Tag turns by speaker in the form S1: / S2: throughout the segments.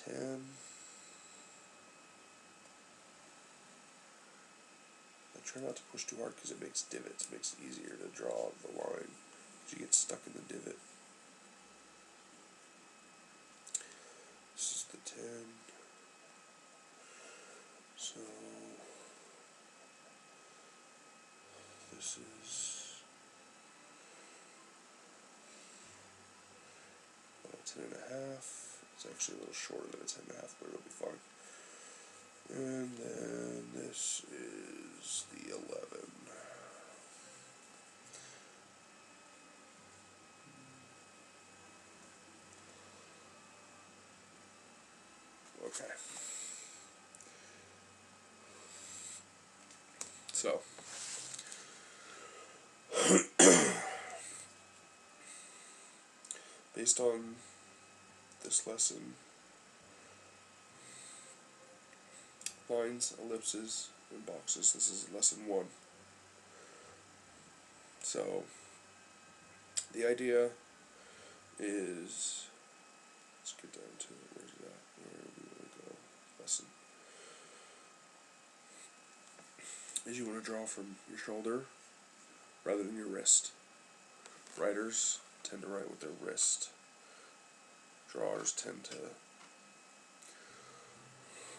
S1: 10. I try not to push too hard because it makes divots. It makes it easier to draw the line because you get stuck in the divot. This is the 10. So this is 10.5. It's actually a little shorter than a 10.5, but it'll be fine. And then this is the 11. Okay. So based on this lesson, lines, ellipses, and boxes, this is lesson 1. So the idea is, let's get down to it. Where's that? Where do we want to go? Lesson. Is you want to draw from your shoulder rather than your wrist. Writers tend to write with their wrist. Drawers tend to,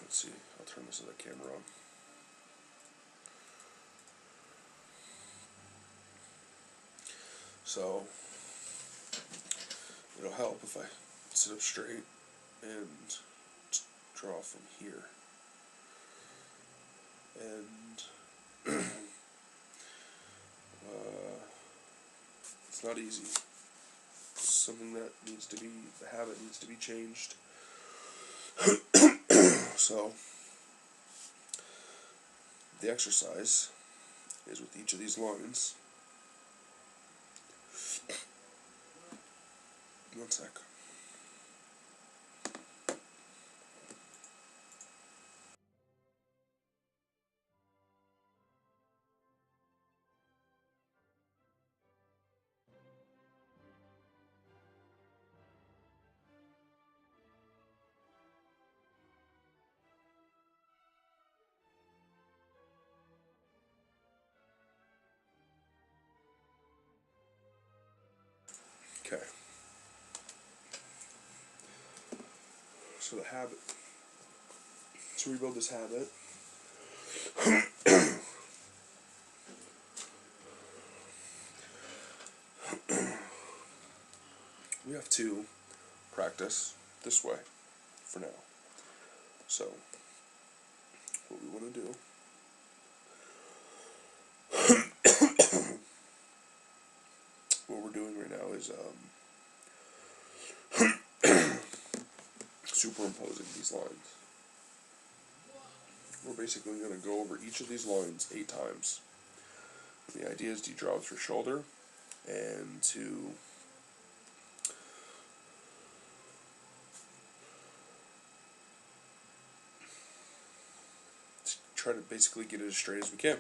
S1: let's see, I'll turn this other camera on. So it'll help if I sit up straight and draw from here. And it's not easy. It's something that needs to be, the habit needs to be changed. So the exercise is with each of these lines. One sec. Okay. So the habit. To rebuild this habit, we have to practice this way for now. So what we want to do what we're doing right now is superimposing these lines. We're basically going to go over each of these lines 8 times. And the idea is to draw with your shoulder and to try to basically get it as straight as we can.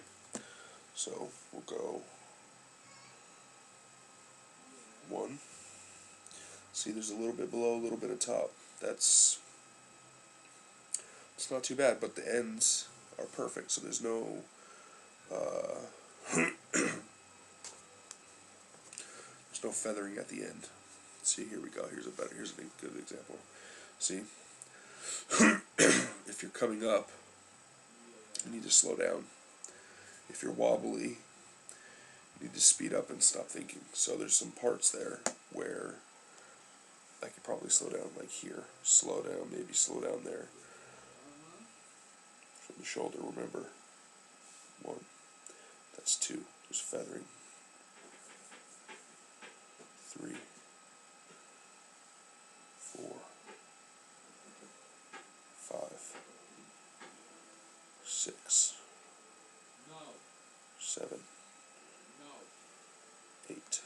S1: So we'll go 1. See, there's a little bit below, a little bit at top. It's not too bad, but the ends are perfect, so there's no there's no feathering at the end. See, here we go. Here's a good example. See, if you're coming up, you need to slow down. If you're wobbly, you need to speed up and stop thinking. So there's some parts there where I could probably slow down, like here. Slow down, maybe slow down there. From the shoulder, remember. 1. That's 2. There's feathering. 3. 4. 5. 6. 7. 8.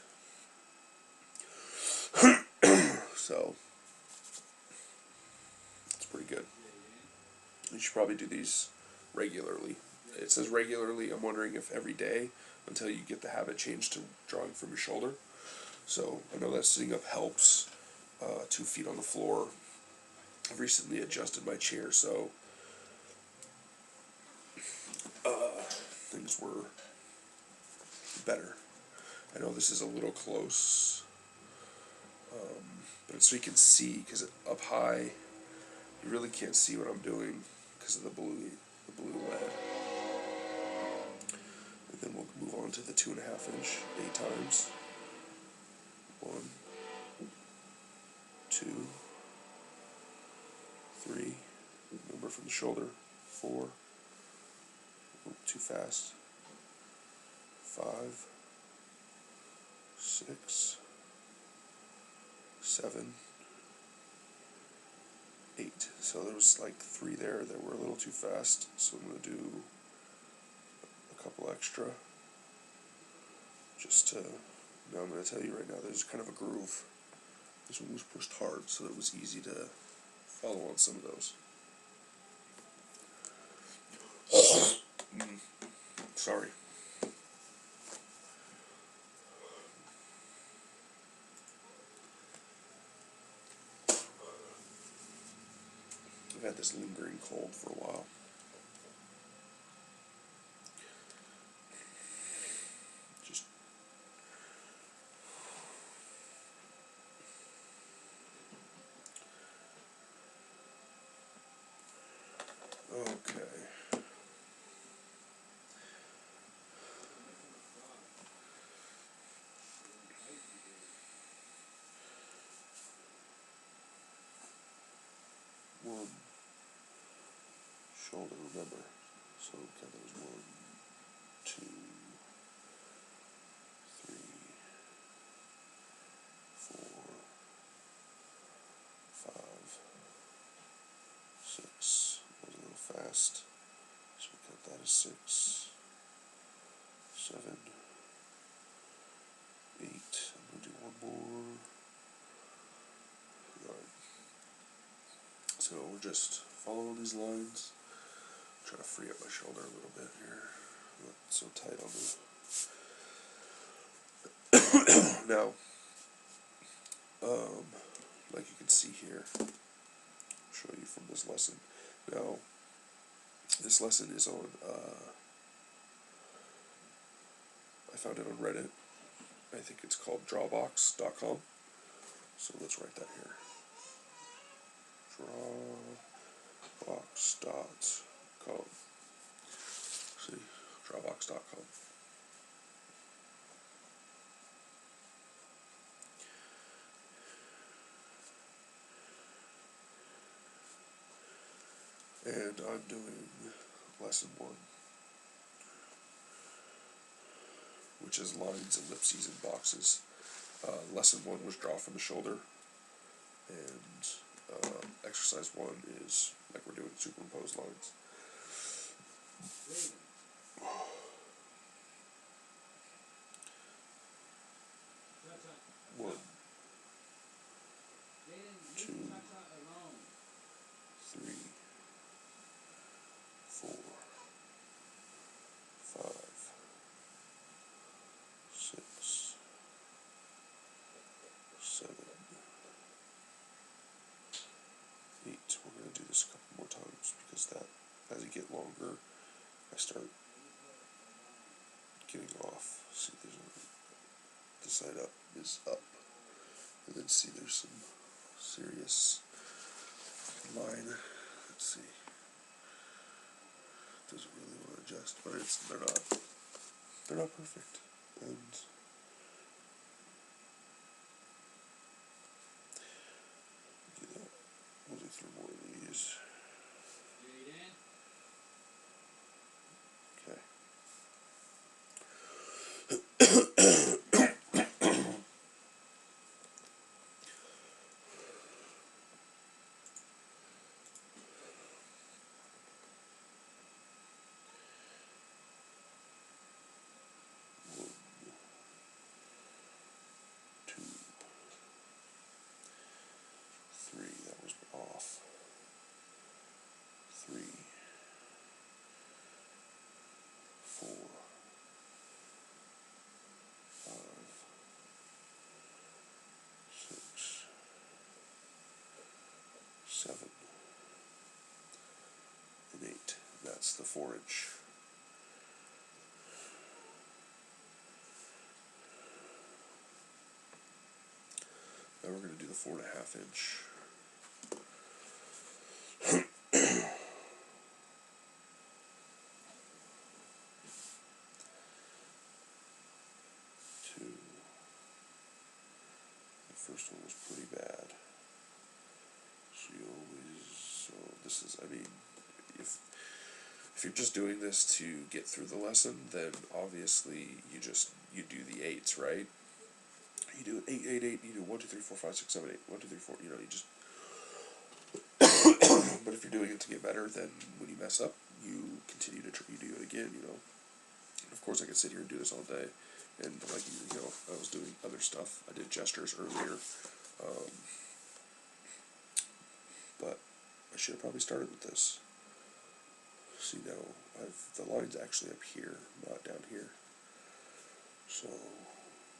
S1: So it's pretty good. You should probably do these regularly. It says regularly. I'm wondering if every day until you get the habit changed to drawing from your shoulder. So I know that sitting up helps. 2 feet on the floor I've recently adjusted my chair, so things were better. I know this is a little close, but it's so you can see, because up high, you really can't see what I'm doing because of the blue LED. And then we'll move on to the 2.5 inch 8 times. 1, 2, 3. Remember from the shoulder. 4. Too fast. 5, 6, 7, 8. So there was like 3 there that were a little too fast. So I'm going to do a couple extra. Just to, now I'm going to tell you right now, there's kind of a groove. This one was pushed hard, so it was easy to follow on some of those. Sorry. I've had this lingering cold for a while. Just okay. One shoulder, remember. So count those 1, 2, 3, 4, 5, 6. That was a little fast. So we count that as 6, 7, 8. I'm going to do one more. 9. So we're just following these lines. Try to free up my shoulder a little bit here. Not so tight on the. Now, like you can see here, I'll show you from this lesson. Now, this lesson is on. I found it on Reddit. I think it's called Drawbox.com. So let's write that here. Drawbox.com. See, Drawbox.com. And I'm doing lesson 1, which is lines, ellipses, and boxes. Lesson 1 was draw from the shoulder, and exercise 1 is like we're doing superimposed lines. One, 2, 3, 4, 5, 6, 7, 8. We're going to do this a couple more times because that, as you get longer, I start getting off. See, there's the side up is up, and then see there's some serious line. Let's see. Doesn't really want to adjust, but they're not perfect, and do that. We'll do 3 more of these. Okay. 2, 3. That was off. 3, 4, 5, 6, 7. that's the 4-inch. Now we're going to do the 4.5-inch. The first one was pretty bad. So this is, I mean, if you're just doing this to get through the lesson, then obviously you do the 8s, right? You do 8, 8, 8, you do 1, 2, 3, 4, 5, 6, 7, 8, 1, 2, 3, 4, you know, you just but if you're doing it to get better, then when you mess up, you continue to you do it again, you know. And of course I could sit here and do this all day, and like, you know, I was doing other stuff. I did gestures earlier, but I should have probably started with this. See, now the line's actually up here, not down here. So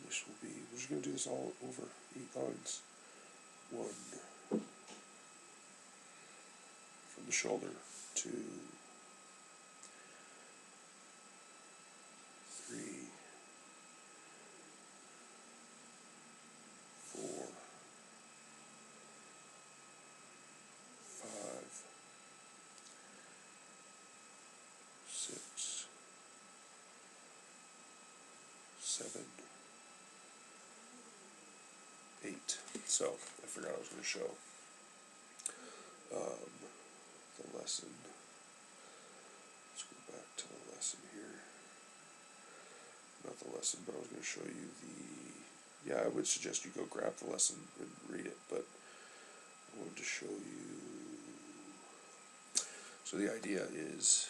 S1: this will be, we're just going to do this all over 8 lines. 1 from the shoulder, 2, 3, 4, 5, 6, 7, 8. So I forgot I was going to show the lesson. Let's go back to the lesson here. Not the lesson, but I was going to show you the, yeah, I would suggest you go grab the lesson and read it, but I wanted to show you. So the idea is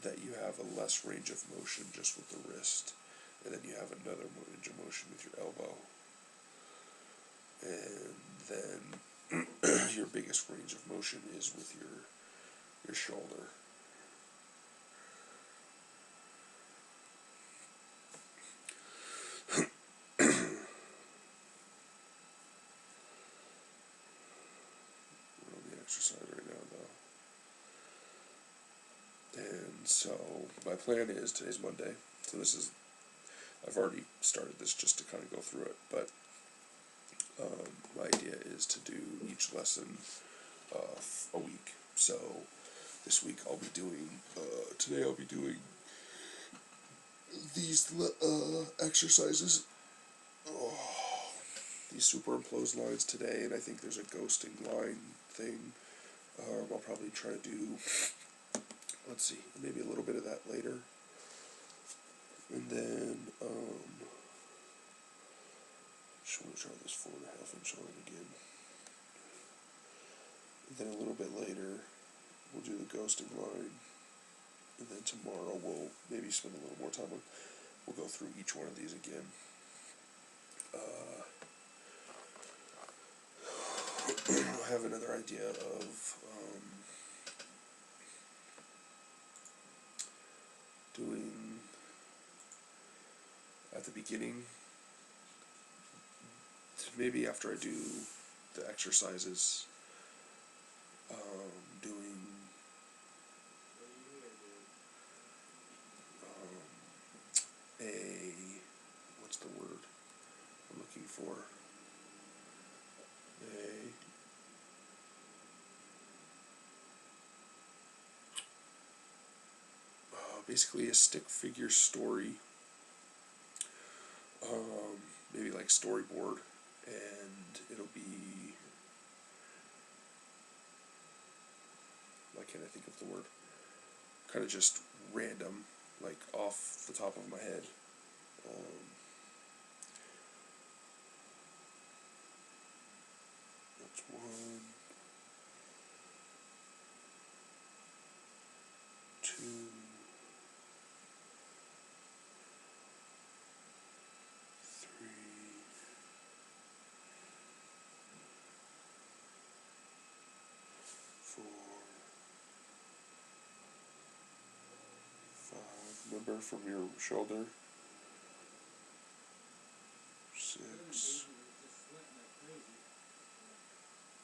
S1: that you have a less range of motion just with the wrist, and then you have another range of motion with your elbow, and then your biggest range of motion is with your shoulder. We're on the exercise right now, though. And so my plan is, today's Monday, so this is, I've already started this just to kind of go through it, but my idea is to do each lesson a week. So this week I'll be doing, today I'll be doing these exercises, these superimposed lines today, and I think there's a ghosting line thing. I'll probably try to do, let's see, maybe a little bit of that later. And then, just want to try this 4.5-inch line again. And then a little bit later, we'll do the ghosting line. And then tomorrow we'll maybe spend a little more time on, we'll go through each one of these again. I have another idea of doing at the beginning, maybe after I do the exercises, doing a, what's the word I'm looking for? Basically a stick figure story, maybe like storyboard, and it'll be, why can't I think of the word, kind of just random, like off the top of my head. That's 1, 2, 3, 4, 5. Remember, from your shoulder,